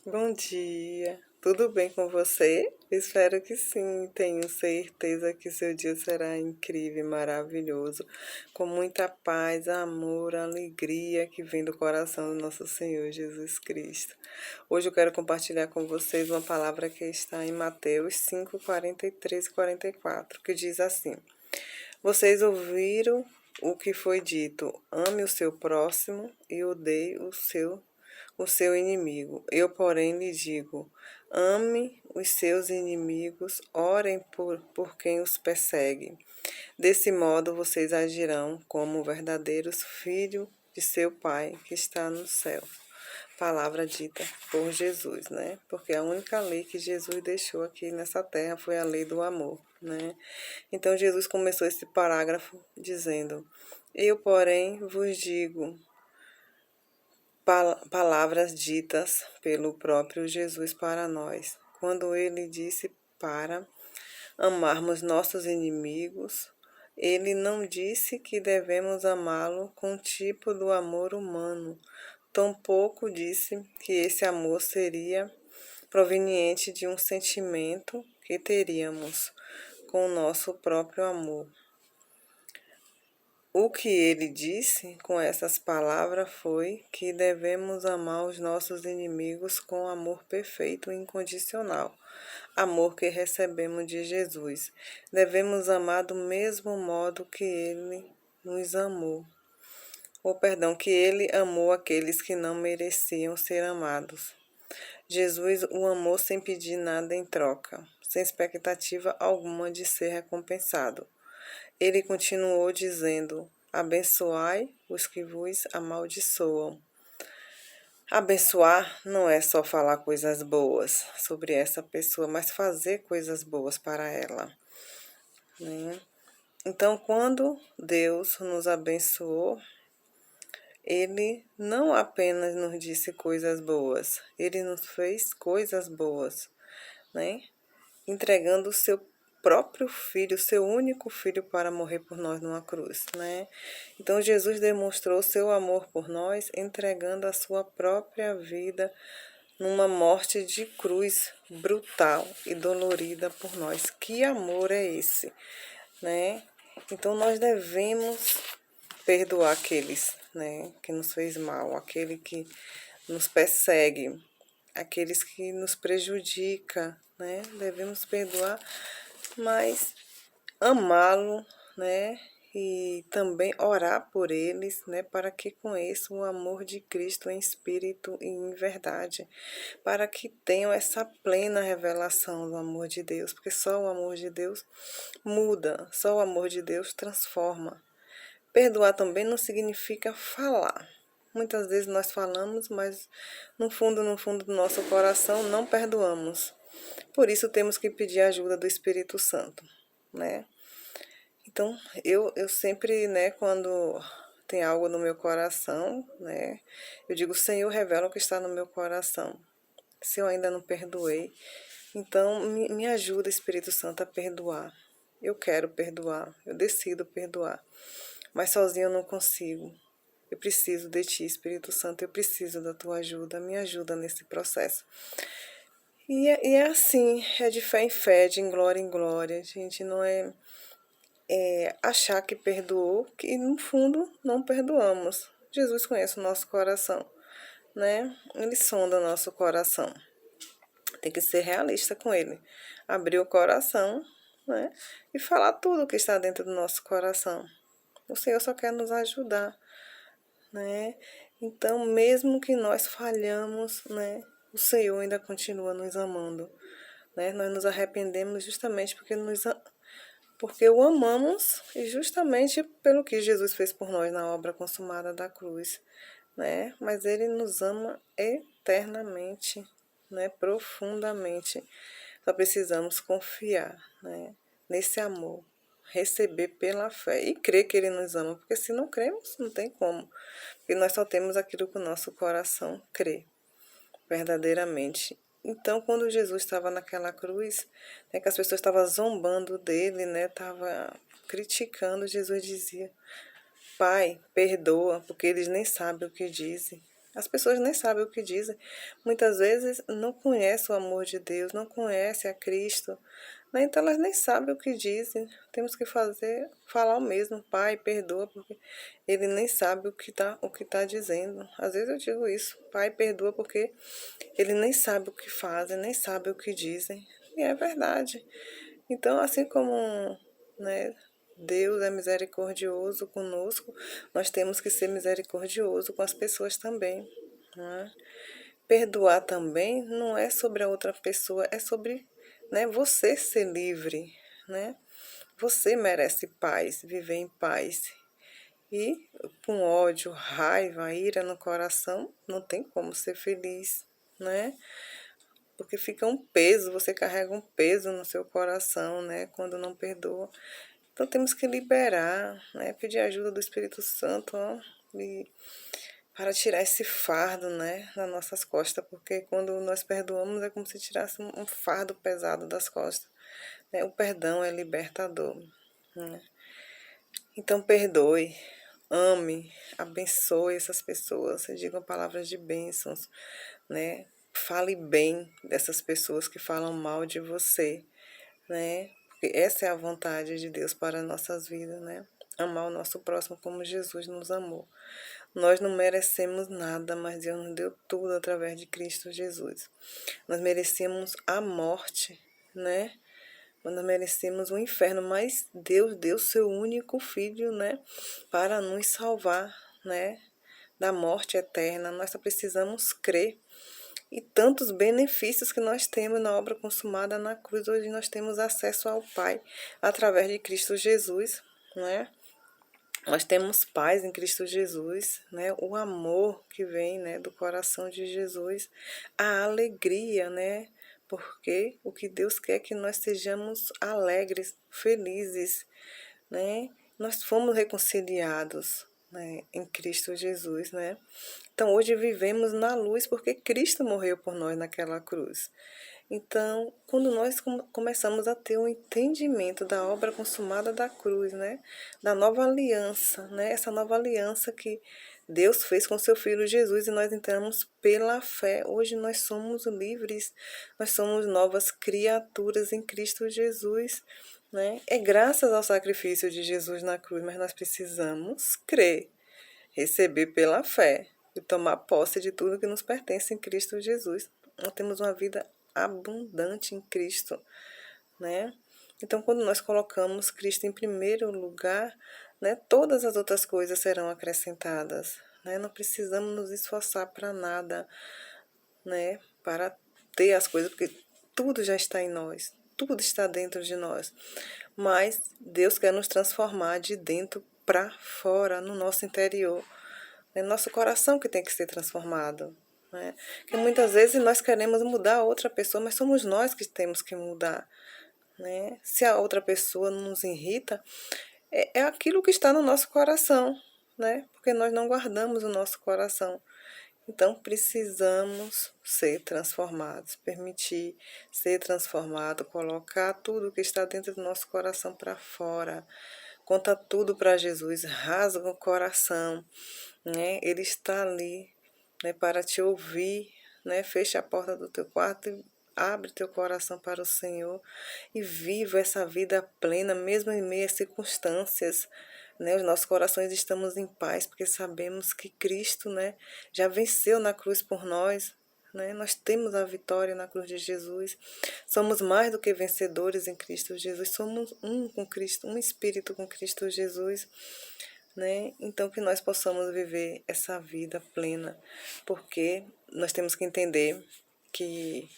Bom dia, tudo bem com você? Espero que sim, tenho certeza que seu dia será incrível e maravilhoso, com muita paz, amor, alegria que vem do coração do nosso Senhor Jesus Cristo. Hoje eu quero compartilhar com vocês uma palavra que está em Mateus 5, 43 e 44, que diz assim: Vocês ouviram o que foi dito, ame o seu próximo e odeie o seu inimigo. Eu, porém, lhe digo: ame os seus inimigos, orem por quem os persegue. Desse modo, vocês agirão como verdadeiros filhos de seu Pai que está no céu. Palavra dita por Jesus, né? Porque a única lei que Jesus deixou aqui nessa terra foi a lei do amor, né? Então Jesus começou esse parágrafo dizendo: Eu, porém, vos digo palavras ditas pelo próprio Jesus para nós, quando ele disse para amarmos nossos inimigos. Ele não disse que devemos amá-lo com o tipo do amor humano, tampouco disse que esse amor seria proveniente de um sentimento que teríamos com o nosso próprio amor. O que ele disse com essas palavras foi que devemos amar os nossos inimigos com amor perfeito e incondicional, amor que recebemos de Jesus. Devemos amar do mesmo modo que ele nos amou. Que ele amou aqueles que não mereciam ser amados. Jesus o amou sem pedir nada em troca, sem expectativa alguma de ser recompensado. Ele continuou dizendo: abençoai os que vos amaldiçoam. Abençoar não é só falar coisas boas sobre essa pessoa, mas fazer coisas boas para ela, né? Então, quando Deus nos abençoou, Ele não apenas nos disse coisas boas, Ele nos fez coisas boas, né? Entregando o seu próprio filho, o seu único filho, para morrer por nós numa cruz, né? Então Jesus demonstrou seu amor por nós, entregando a sua própria vida numa morte de cruz brutal e dolorida por nós. Que amor é esse, né? Então nós devemos perdoar aqueles, né, que nos fez mal, aquele que nos persegue, aqueles que nos prejudica, né? Devemos perdoar, mas amá-lo, né? E também orar por eles, né? Para que conheçam o amor de Cristo em espírito e em verdade, para que tenham essa plena revelação do amor de Deus, porque só o amor de Deus muda, só o amor de Deus transforma. Perdoar também não significa falar. Muitas vezes nós falamos, mas no fundo do nosso coração não perdoamos. Por isso temos que pedir a ajuda do Espírito Santo, né? Então, eu sempre, né, quando tem algo no meu coração, né, eu digo: Senhor, revela o que está no meu coração. Se eu ainda não perdoei, então me ajuda, Espírito Santo, a perdoar. Eu quero perdoar, eu decido perdoar, mas sozinho eu não consigo. Eu preciso de Ti, Espírito Santo, eu preciso da Tua ajuda, me ajuda nesse processo. E é assim, é de fé em fé, de glória em glória. A gente não é achar que perdoou, que no fundo não perdoamos. Jesus conhece o nosso coração, né? Ele sonda o nosso coração. Tem que ser realista com ele. Abrir o coração, né? E falar tudo o que está dentro do nosso coração. O Senhor só quer nos ajudar, né? Então, mesmo que nós falhamos, né? O Senhor ainda continua nos amando, né? Nós nos arrependemos justamente porque o amamos e justamente pelo que Jesus fez por nós na obra consumada da cruz, né? Mas Ele nos ama eternamente, né? Profundamente. Só precisamos confiar, né? Nesse amor, receber pela fé e crer que Ele nos ama, porque se não cremos, não tem como. Porque nós só temos aquilo que o nosso coração crê verdadeiramente. Então, quando Jesus estava naquela cruz, né, que as pessoas estavam zombando dele, né, estavam criticando, Jesus dizia: Pai, perdoa, porque eles nem sabem o que dizem. As pessoas nem sabem o que dizem. Muitas vezes não conhecem o amor de Deus, não conhecem a Cristo, né? Então elas nem sabem o que dizem. Temos que falar o mesmo, Pai, perdoa, porque ele nem sabe o que tá dizendo. Às vezes eu digo isso, Pai, perdoa, porque ele nem sabe o que fazem, nem sabe o que dizem. E é verdade. Então, assim como, né, Deus é misericordioso conosco, nós temos que ser misericordioso com as pessoas também, né? Perdoar também não é sobre a outra pessoa, é sobre, né, você ser livre, né? Você merece paz, viver em paz. E com ódio, raiva, ira no coração, não tem como ser feliz, né? Porque fica um peso, você carrega um peso no seu coração, né? Quando não perdoa. Então temos que liberar, né? Pedir ajuda do Espírito Santo, ó, e para tirar esse fardo, né, das nossas costas, porque quando nós perdoamos é como se tirasse um fardo pesado das costas, né? O perdão é libertador, né? Então perdoe, ame, abençoe essas pessoas, diga palavras de bênçãos, né? Fale bem dessas pessoas que falam mal de você, né? Porque essa é a vontade de Deus para nossas vidas, né? Amar o nosso próximo como Jesus nos amou. Nós não merecemos nada, mas Deus nos deu tudo através de Cristo Jesus. Nós merecemos a morte, né? Nós merecemos o inferno, mas Deus deu seu único filho, né? Para nos salvar, né? Da morte eterna. Nós só precisamos crer. E tantos benefícios que nós temos na obra consumada na cruz. Hoje nós temos acesso ao Pai através de Cristo Jesus, né? Nós temos paz em Cristo Jesus, né? O amor que vem, né, do coração de Jesus, a alegria, né? Porque o que Deus quer é que nós sejamos alegres, felizes, né? Nós fomos reconciliados, né, em Cristo Jesus, né? Então hoje vivemos na luz porque Cristo morreu por nós naquela cruz. Então, quando nós começamos a ter um entendimento da obra consumada da cruz, né, da nova aliança, né, essa nova aliança que Deus fez com seu Filho Jesus e nós entramos pela fé. Hoje nós somos livres, nós somos novas criaturas em Cristo Jesus, né? É graças ao sacrifício de Jesus na cruz, mas nós precisamos crer, receber pela fé e tomar posse de tudo que nos pertence em Cristo Jesus. Nós temos uma vida abundante em Cristo, né? Então, quando nós colocamos Cristo em primeiro lugar, né, todas as outras coisas serão acrescentadas, né? Não precisamos nos esforçar para nada, né, para ter as coisas, porque tudo já está em nós, tudo está dentro de nós. Mas Deus quer nos transformar de dentro para fora, no nosso interior. É nosso coração que tem que ser transformado, né? Porque muitas vezes nós queremos mudar a outra pessoa, mas somos nós que temos que mudar, né? Se a outra pessoa nos irrita, é aquilo que está no nosso coração, né? Porque nós não guardamos o nosso coração. Então precisamos ser transformados, permitir ser transformado, colocar tudo que está dentro do nosso coração para fora. Conta tudo para Jesus, rasga o coração, né? Ele está ali, né, para te ouvir, né? Fecha a porta do teu quarto e abre teu coração para o Senhor e viva essa vida plena, mesmo em meio às circunstâncias, né? Os nossos corações estamos em paz porque sabemos que Cristo, né, já venceu na cruz por nós, né? Nós temos a vitória na cruz de Jesus. Somos mais do que vencedores em Cristo Jesus. Somos um com Cristo, um espírito com Cristo Jesus, né? Então que nós possamos viver essa vida plena, porque nós temos que entender que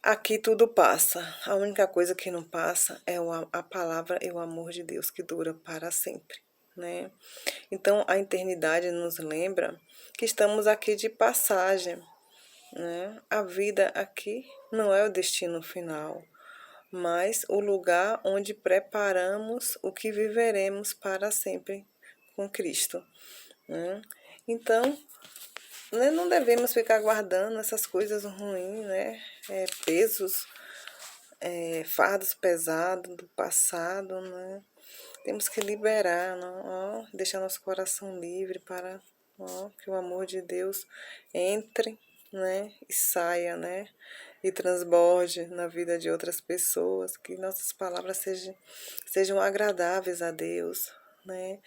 aqui tudo passa. A única coisa que não passa é a palavra e o amor de Deus que dura para sempre, né? Então a eternidade nos lembra que estamos aqui de passagem, né? A vida aqui não é o destino final, mas o lugar onde preparamos o que viveremos para sempre com Cristo, né? Então, né, não devemos ficar guardando essas coisas ruins, né? Pesos, fardos pesados do passado, né? Temos que liberar, não? Ó, deixar nosso coração livre para ó, que o amor de Deus entre, né, e saia, né, e transborde na vida de outras pessoas, que nossas palavras sejam agradáveis a Deus, né,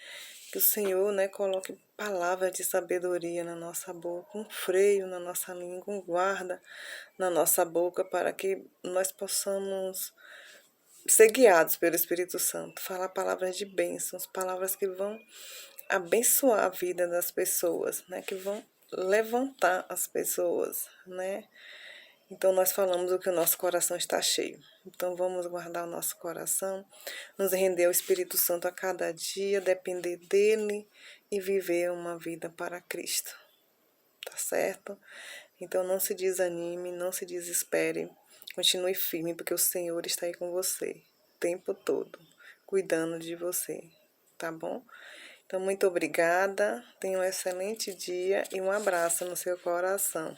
que o Senhor, né, coloque palavras de sabedoria na nossa boca, um freio na nossa língua, um guarda na nossa boca, para que nós possamos ser guiados pelo Espírito Santo, falar palavras de bênçãos, palavras que vão abençoar a vida das pessoas, né, que vão levantar as pessoas, né. Então, nós falamos o que o nosso coração está cheio. Então, vamos guardar o nosso coração, nos render ao Espírito Santo a cada dia, depender dele e viver uma vida para Cristo. Tá certo? Então, não se desanime, não se desespere. Continue firme, porque o Senhor está aí com você o tempo todo, cuidando de você. Tá bom? Então, muito obrigada. Tenha um excelente dia e um abraço no seu coração.